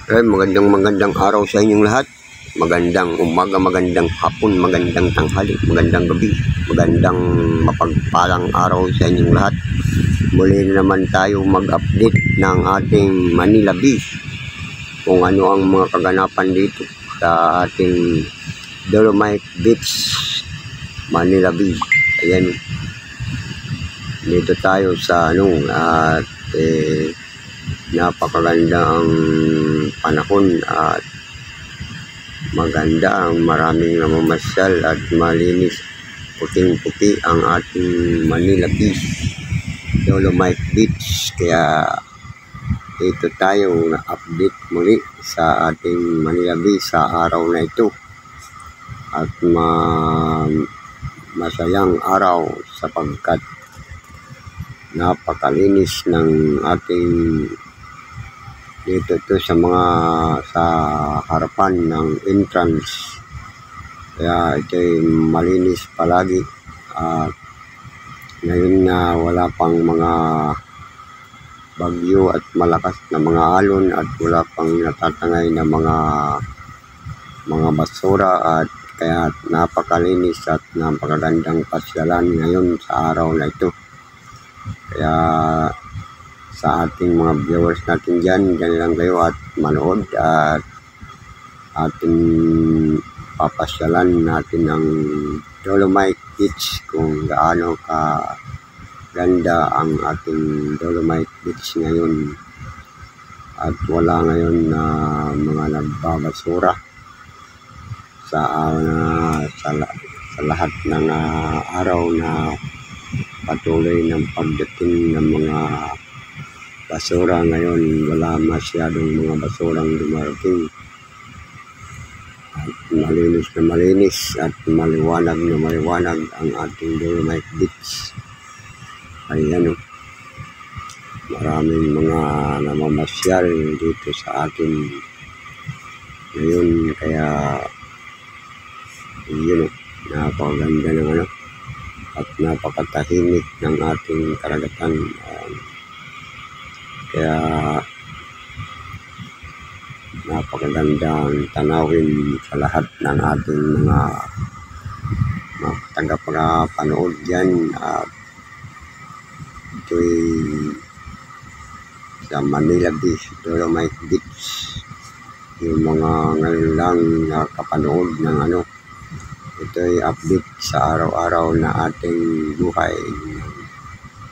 Okay, magandang araw sa inyong lahat. Magandang umaga, magandang hapon, magandang tanghali, magandang gabi, magandang mapagpalang araw sa inyong lahat. Muli na naman tayo mag-update ng ating Manila Beach. Kung ano ang mga kaganapan dito sa ating Dolomite Beach, Manila Beach. Ayan. Dito tayo sa at napakaganda ang panahon at maganda ang maraming namamasyal at malinis, puting-puti ang ating Manila Beach, Dolomite Beach. Kaya dito tayo na-update muli sa ating Manila Beach sa araw na ito at masayang araw sapagkat napakalinis ng ating dito sa harapan ng entrance. Kaya ito'y malinis palagi at ngayon na wala pang mga bagyo at malakas na mga alon at wala pang natatangay na mga basura at kaya napakalinis at napakagandang pasyalan ngayon sa araw na ito. Kaya sa ating mga viewers natin dyan lang kayo at manood at ating papasyalan natin ang Dolomite Beach kung gaano ka ganda ang ating Dolomite Beach ngayon at wala ngayon na mga nagbabasura sa lahat ng araw na patuloy ng pagdating ng mga basura. Ngayon wala masyadong mga basurang dumarating at malinis at maliwanag ang ating Dolomite Beach. Ayan, maraming mga namamasyal dito sa atin ngayon. Kaya yun, napakaganda ng at napakatahimik ng ating karagatan. Kaya napakagandang tanawin sa lahat ng ating mga tagapanood dyan. At ito'y sa Manila Beach, Dolomite Beach. Yung mga ngayon lang nakapanood ng ito'y update sa araw-araw na ating buhay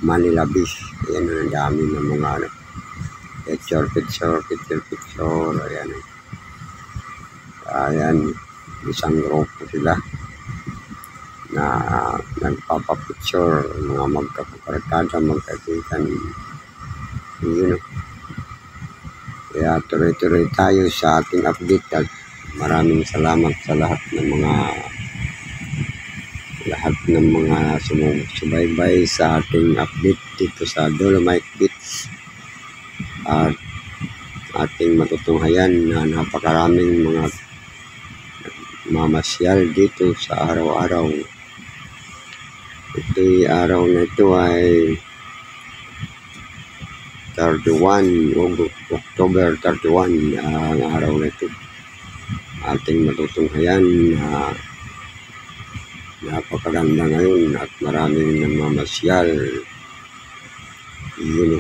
Manila Beach. Ayan, ang dami ng mga picture. Ayan, isang grupo sila na nagpapapicture, mga magkakarkada, magkaibigan. Yun. Kaya tuloy-tuloy tayo sa ating update at maraming salamat sa lahat ng mga sumusubaybay sa ating update dito sa Dolomite Beach at ating matutunghayan na napakaraming mga mamasyal dito sa araw-araw. Ito'y araw na ito ay 31 October 31 ang araw na ito. Ating matutunghayan na napakaganda ngayon at maraming namamasyal. Yun.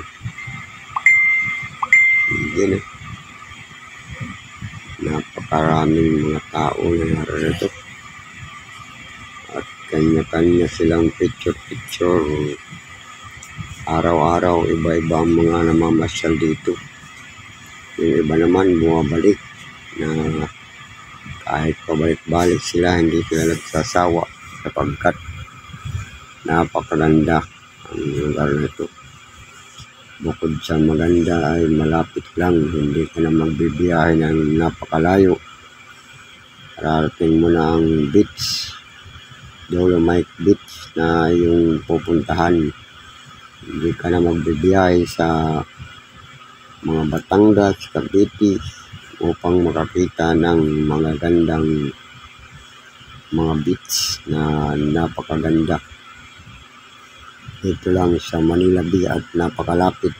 Napakaraming mga tao na narito at kanya-kanya silang picture. Araw-araw iba-iba ang mga namamasyal dito. Yung iba naman bumabalik na kahit pabalik-balik sila, hindi sila nagsasawa sapagkat napakaganda ang lugar na ito. Bukod sa maganda ay malapit lang, hindi ka na magbibiyahe ng napakalayo. Rarating mo na ang beach, Dolomite Beach na yung pupuntahan. Hindi ka na magbibiyahe sa mga Batangas, Cavite upang makakita ng mga gandang mga beach na napakaganda. Dito lang sa Manila Beach at napakalapit.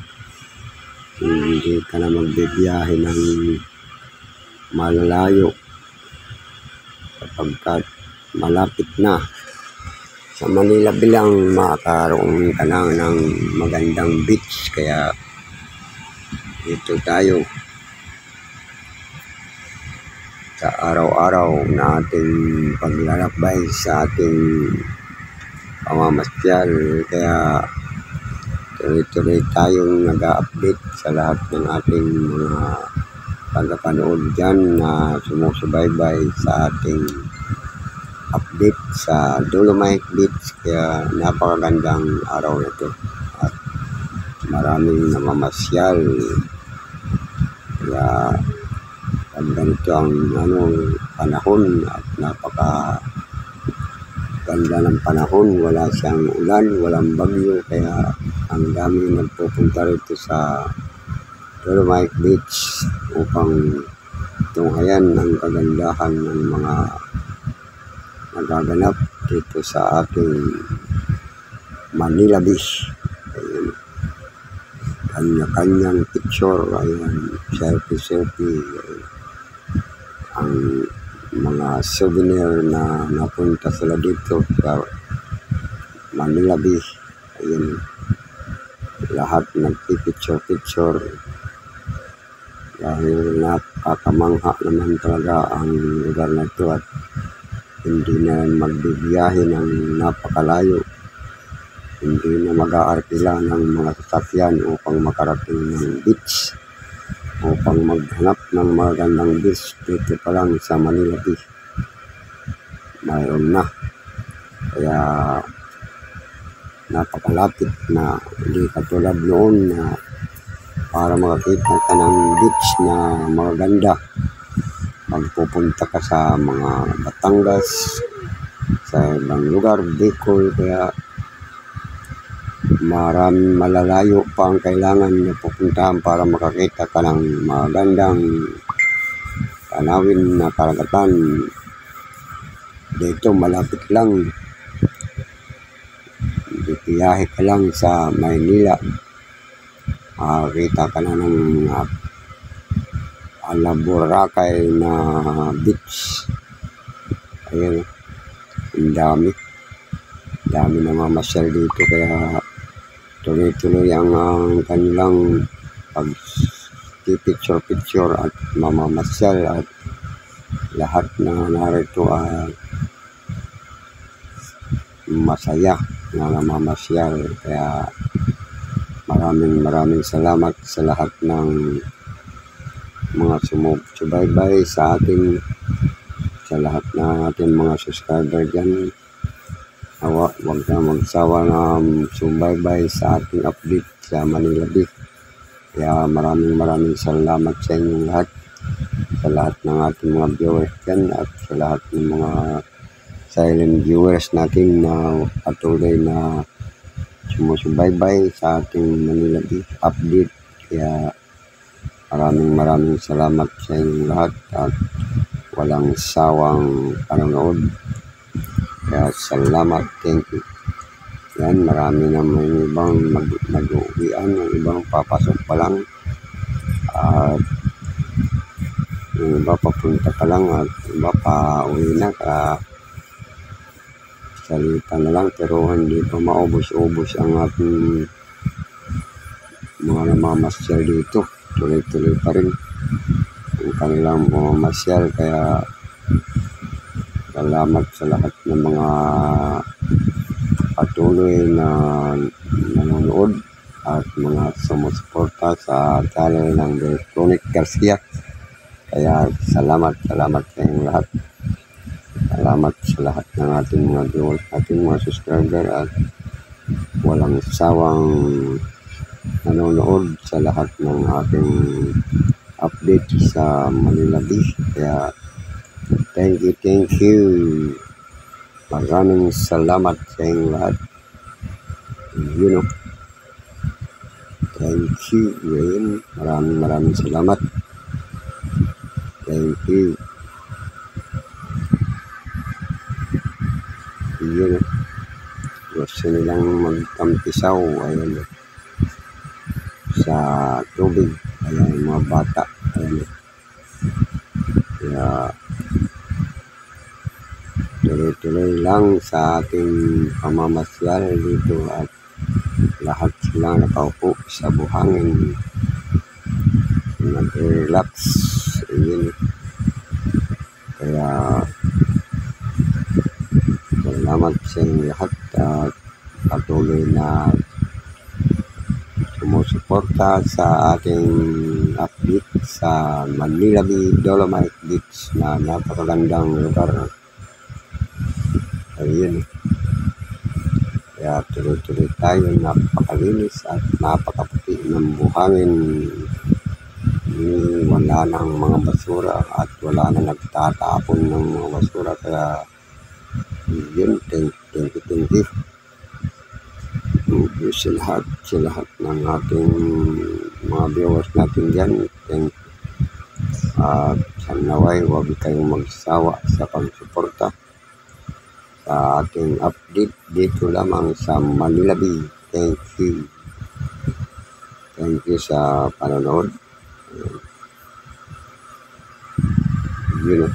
Hindi ka na magbibiyahe ng malalayo sapagkat malapit na sa Manila bilang makaroon ka na ng magandang beach. Kaya dito tayo sa araw-araw na ating paglalakbay sa ating pamamasyal. Kaya tuloy-tuloy tayong nag-update sa lahat ng ating mga tagapanood dyan na sumusubaybay sa ating update sa Dolomite Beach. Kaya napakagandang araw na ito at maraming namamasyal. Kaya pag ganito ang panahon at napakaganda ng panahon, wala siyang ulan, walang bagyo, kaya ang dami nagpupunta rito sa Dolomite Beach upang tunghayan ang kagandahan ng mga nagaganap dito sa ating Manila Beach. Ayan, kanya-kanyang picture, ayan, selfie, ang mga souvenir na napunta sila dito sa Manila Beach. Ayan, lahat nagpipicture dahil nakakamangha naman talaga ang lugar na ito at hindi na magbibiyahe ng napakalayo, hindi na mag-aarkila ng mga sasakyan upang makarating ng beach, upang maghanap ng magandang beach. Dito pa lang sa Manila Beach mayroon na. Kaya napakalapit na, hindi katulad noon na para makakita ka ng beach na maganda magpupunta ka sa mga Batangas, sa ibang lugar, Bicol. Kaya maraming malalayo pa ang kailangan na pupuntahan para makakita ka ng magandang tanawin na karagatan. Dito malapit lang, biyahe ka lang sa Maynila, makakita ka na ng Boracay na beach. Ayan, ang dami na mamasyal dito. Kaya tuloy-tuloy ang kanilang pag-picture at mamamasyal, at lahat na narito ay masaya na namamasyal. Kaya maraming salamat sa lahat ng mga sumusubaybay sa atin, sa lahat ng ating mga subscriber dyan. Huwag na magsawa na sumubaybay sa ating update sa Manila Beach. Kaya maraming salamat sa inyong lahat, sa lahat ng ating mga viewers dyan, at sa lahat ng mga silent viewers natin na patuloy na sumusubaybay sa ating Manila Beach update. Kaya maraming salamat sa inyong lahat at walang sawang panonood. Kaya salamat, thank you. Yan, marami naman yung ibang mag-uwian, yung ibang papasok pa lang, at yung iba papunta pa lang, at iba pa uwi na. Kaya salita na lang, pero hindi pa maubos-ubos ang ating mga namamasyal dito. Tuloy-tuloy pa rin ang kanilang pamamasyal. Kaya salamat sa lahat ng mga patuloy na nanonood at mga sumusuporta sa channel ng Electronic Garcia. Kaya salamat sa inyong lahat. Salamat sa lahat ng ating mga viewers, ating mga subscriber, at walang sawang nanonood sa lahat ng ating update sa Manila Beach. Kaya thank you. Maraming salamat sa inyong lahat. Thank you. Maraming salamat. Thank you. Gusto nilang magtampisaw, ayan, sa tubig. Ayan, mga bata, ayan. Kaya tuloy-tuloy lang sa ating pamamasyal dito at lahat sila nakaupo sa buhangin, nag-relax. Yun. Kaya salamat sa inyong lahat at patuloy na sumusuporta sa ating update sa Manila Bay Dolomite Beach na napakagandang lugar. Ayun. Kaya tuloy-tuloy tayo, napakalinis at napakaputi ng buhangin. Wala nang mga basura at wala na nagtatapon ng mga basura. Kaya yun, thank you. Sa lahat ng ating mga viewers natin dyan. At sanaway, huwag kayong magsawa sa pagsuporta sa ating update dito lamang sa Manila Bay. Thank you sa panonood. Yun.